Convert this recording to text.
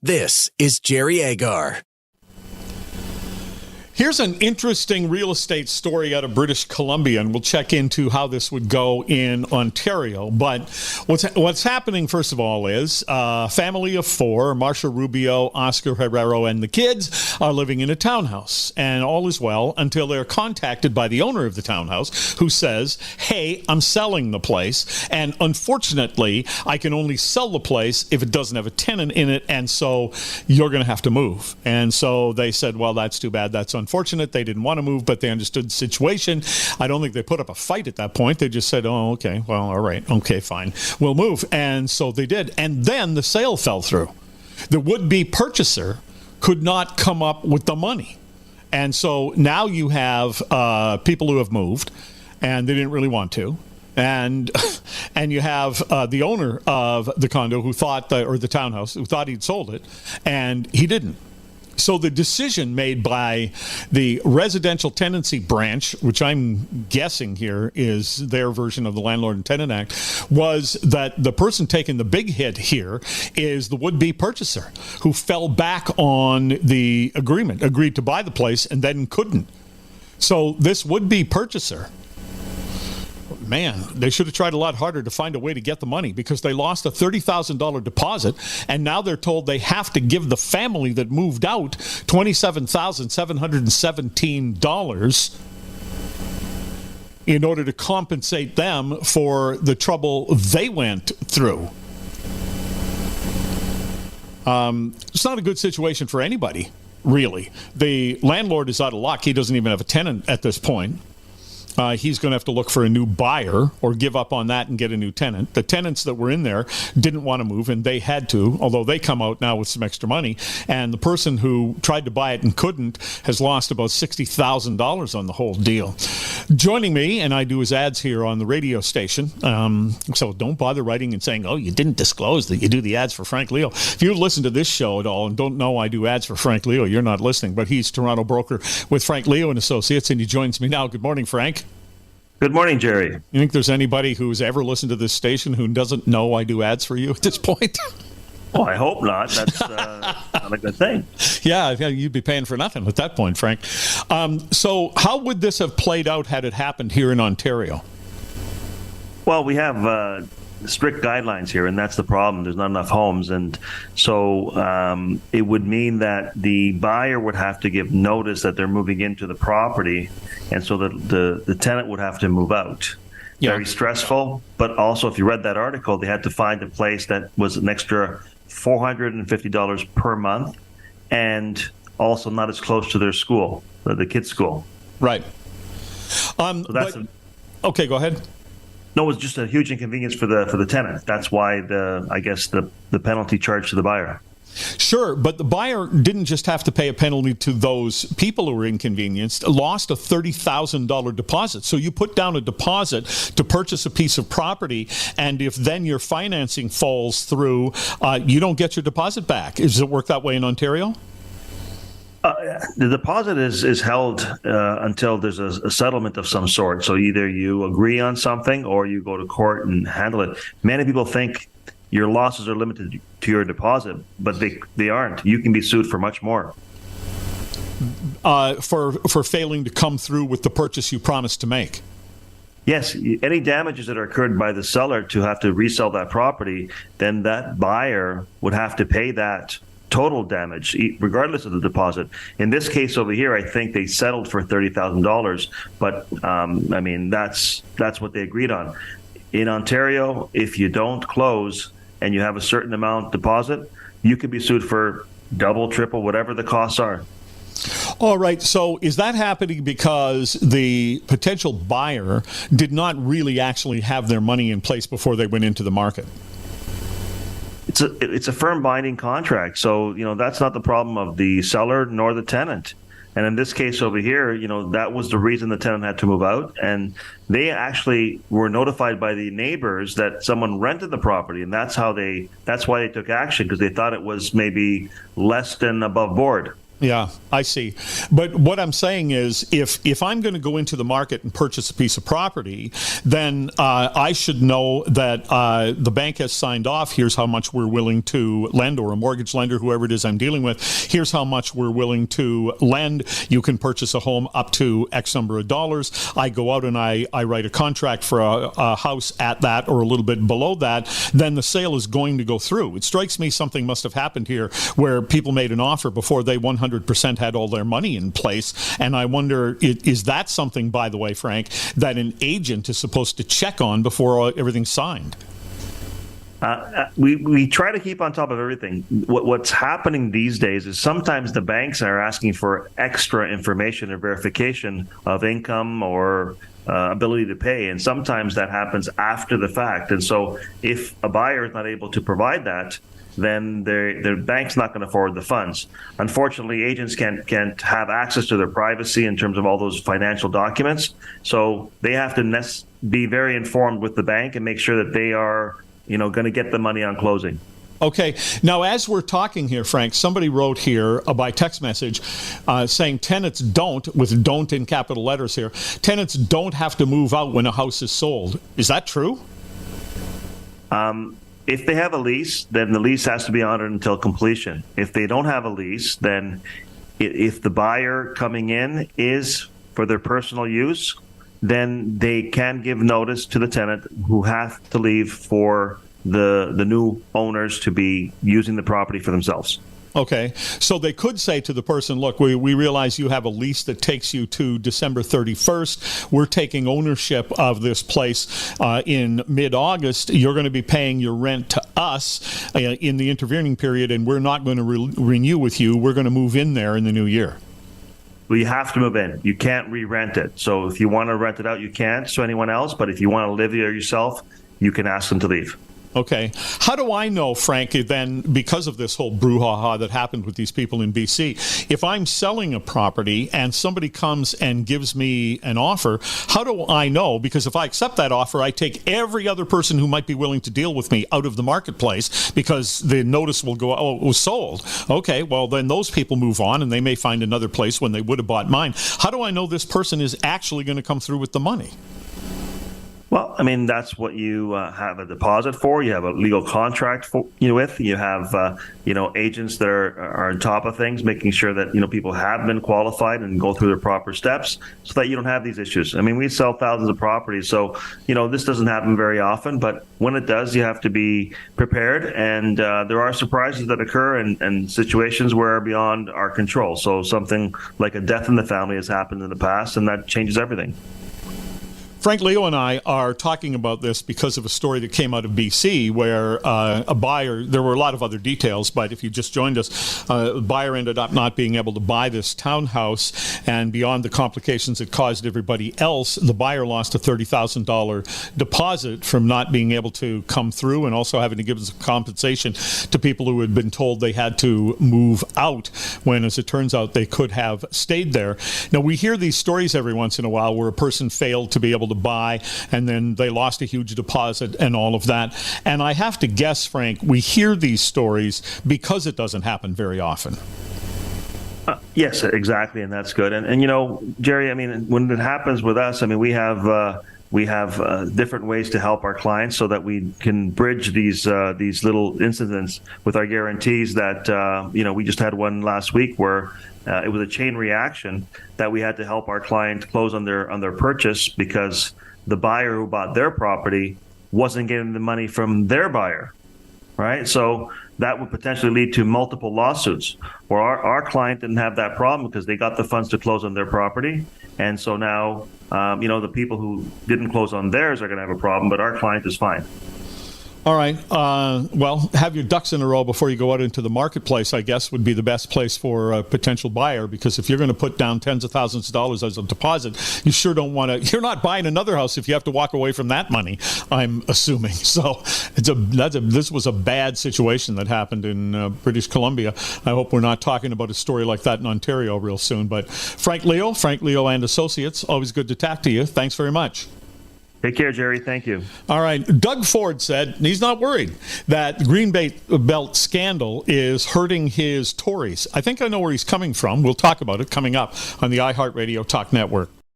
This is Jerry Agar. Here's an interesting real estate story out of British Columbia, and we'll check into how this would go in Ontario. But what's happening, first of all, is a family of four, Marcia Rubio, Oscar Herrero, and the kids are living in a townhouse. And all is well until they're contacted by the owner of the townhouse, who says, hey, I'm selling the place. And unfortunately, I can only sell the place if it doesn't have a tenant in it, and so you're going to have to move. And so they said, well, that's too bad. That's unfortunate. They didn't want to move, but they understood the situation. I don't think they put up a fight at that point. They just said, oh, okay, well, all right, okay, fine, we'll move. And so they did. And then the sale fell through. The would-be purchaser could not come up with the money. And so now you have people who have moved, and they didn't really want to. And you have the owner of the condo who thought, or the townhouse, who thought he'd sold it, and he didn't. So the decision made by the residential tenancy branch, which I'm guessing here is their version of the Landlord and Tenant Act, was that the person taking the big hit here is the would-be purchaser who fell back on the agreement, agreed to buy the place, and then couldn't. So this would-be purchaser, man, they should have tried a lot harder to find a way to get the money, because they lost a $30,000 deposit, and now they're told they have to give the family that moved out $27,717 in order to compensate them for the trouble they went through. It's not a good situation for anybody, really. The landlord is out of luck. He doesn't even have a tenant at this point. He's going to have to look for a new buyer or give up on that and get a new tenant. The tenants that were in there didn't want to move, and they had to, although they come out now with some extra money. And the person who tried to buy it and couldn't has lost about $60,000 on the whole deal. Joining me, and I do his ads here on the radio station, so don't bother writing and saying, oh, you didn't disclose that you do the ads for Frank Leo. If you listen to this show at all and don't know I do ads for Frank Leo, you're not listening. But he's Toronto broker with Frank Leo and Associates, and he joins me now. Good morning, Frank. Good morning, Jerry. You think there's anybody who's ever listened to this station who doesn't know I do ads for you at this point? Well, I hope not. That's not a good thing. Yeah, you'd be paying for nothing at that point, Frank. So how would this have played out had it happened here in Ontario? Well, we have strict guidelines here, and that's the problem. There's not enough homes. And so it would mean that the buyer would have to give notice that they're moving into the property, and so the tenant would have to move out. Yeah. Very stressful, but also if you read that article, they had to find a place that was an extra $450 per month, and also not as close to their school, the kids' school. Right. So that's okay, go ahead. No, it was just a huge inconvenience for the tenant. That's why the penalty charged to the buyer. Sure, but the buyer didn't just have to pay a penalty to those people who were inconvenienced, lost a $30,000 deposit. So you put down a deposit to purchase a piece of property, and if then your financing falls through, you don't get your deposit back. Does it work that way in Ontario? The deposit is held until there's a settlement of some sort. So either you agree on something or you go to court and handle it. Many people think your losses are limited to your deposit, but they aren't. You can be sued for much more. For failing to come through with the purchase you promised to make. Yes, any damages that are incurred by the seller to have to resell that property, then that buyer would have to pay that total damage, regardless of the deposit. In this case over here, I think they settled for $30,000, but I mean that's what they agreed on. In Ontario, if you don't close and you have a certain amount deposit, you could be sued for double, triple, whatever the costs are. All right. So is that happening because the potential buyer did not really actually have their money in place before they went into the market? It's a firm binding contract. So, that's not the problem of the seller nor the tenant. And in this case over here, that was the reason the tenant had to move out. And they actually were notified by the neighbors that someone rented the property. And that's why they took action, because they thought it was maybe less than above board. Yeah, I see. But what I'm saying is, if I'm going to go into the market and purchase a piece of property, then I should know that the bank has signed off. Here's how much we're willing to lend, or a mortgage lender, whoever it is I'm dealing with. Here's how much we're willing to lend. You can purchase a home up to X number of dollars. I go out and I write a contract for a house at that or a little bit below that. Then the sale is going to go through. It strikes me something must have happened here where people made an offer before they 100% had all their money in place. And I wonder, is that something, by the way, Frank, that an agent is supposed to check on before everything's signed? We try to keep on top of everything. What's happening these days is sometimes the banks are asking for extra information or verification of income or ability to pay, and sometimes that happens after the fact. And so if a buyer is not able to provide that, then the bank's not going to forward the funds. Unfortunately, agents can't have access to their privacy in terms of all those financial documents. So they have to be very informed with the bank and make sure that they are, going to get the money on closing. Okay. Now, as we're talking here, Frank, somebody wrote here by text message saying tenants don't, with don't in capital letters here, tenants don't have to move out when a house is sold. Is that true? If they have a lease, then the lease has to be honored until completion. If they don't have a lease, then if the buyer coming in is for their personal use, then they can give notice to the tenant who have to leave for the new owners to be using the property for themselves. Okay, so they could say to the person, look, we realize you have a lease that takes you to December 31st. We're taking ownership of this place in mid-August. You're going to be paying your rent to us in the intervening period, and we're not going to renew with you. We're going to move in there in the new year. Well, you have to move in. You can't re-rent it. So if you want to rent it out, you can't to anyone else. But if you want to live there yourself, you can ask them to leave. Okay. How do I know, Frank, then, because of this whole brouhaha that happened with these people in BC, if I'm selling a property and somebody comes and gives me an offer, how do I know? Because if I accept that offer, I take every other person who might be willing to deal with me out of the marketplace because the notice will go, oh, it was sold. Okay, well, then those people move on and they may find another place when they would have bought mine. How do I know this person is actually going to come through with the money? Well, I mean, that's what you have a deposit for. You have a legal contract with. You have, agents that are on top of things, making sure that, people have been qualified and go through the proper steps so that you don't have these issues. I mean, we sell thousands of properties. So, this doesn't happen very often. But when it does, you have to be prepared. And there are surprises that occur and situations where are beyond our control. So something like a death in the family has happened in the past, and that changes everything. Frank, Leo and I are talking about this because of a story that came out of BC where a buyer, there were a lot of other details, but if you just joined us, the buyer ended up not being able to buy this townhouse, and beyond the complications it caused everybody else, the buyer lost a $30,000 deposit from not being able to come through and also having to give us compensation to people who had been told they had to move out when, as it turns out, they could have stayed there. Now, we hear these stories every once in a while where a person failed to be able to buy and then they lost a huge deposit and all of that. And I have to guess, Frank, we hear these stories because it doesn't happen very often. Yes, exactly. And that's good. And Jerry, I mean, when it happens with us, I mean, we have different ways to help our clients so that we can bridge these little incidents with our guarantees that, we just had one last week where it was a chain reaction that we had to help our client close on their purchase because the buyer who bought their property wasn't getting the money from their buyer, right? So that would potentially lead to multiple lawsuits. Or our client didn't have that problem because they got the funds to close on their property. And so now, the people who didn't close on theirs are going to have a problem, but our client is fine. All right. Well, have your ducks in a row before you go out into the marketplace, I guess, would be the best place for a potential buyer, because if you're going to put down tens of thousands of dollars as a deposit, you sure don't want to. You're not buying another house if you have to walk away from that money, I'm assuming. So this was a bad situation that happened in British Columbia. I hope we're not talking about a story like that in Ontario real soon. But Frank Leo and Associates, always good to talk to you. Thanks very much. Take care, Jerry. Thank you. All right. Doug Ford said he's not worried that the Green Belt scandal is hurting his Tories. I think I know where he's coming from. We'll talk about it coming up on the iHeartRadio Talk Network.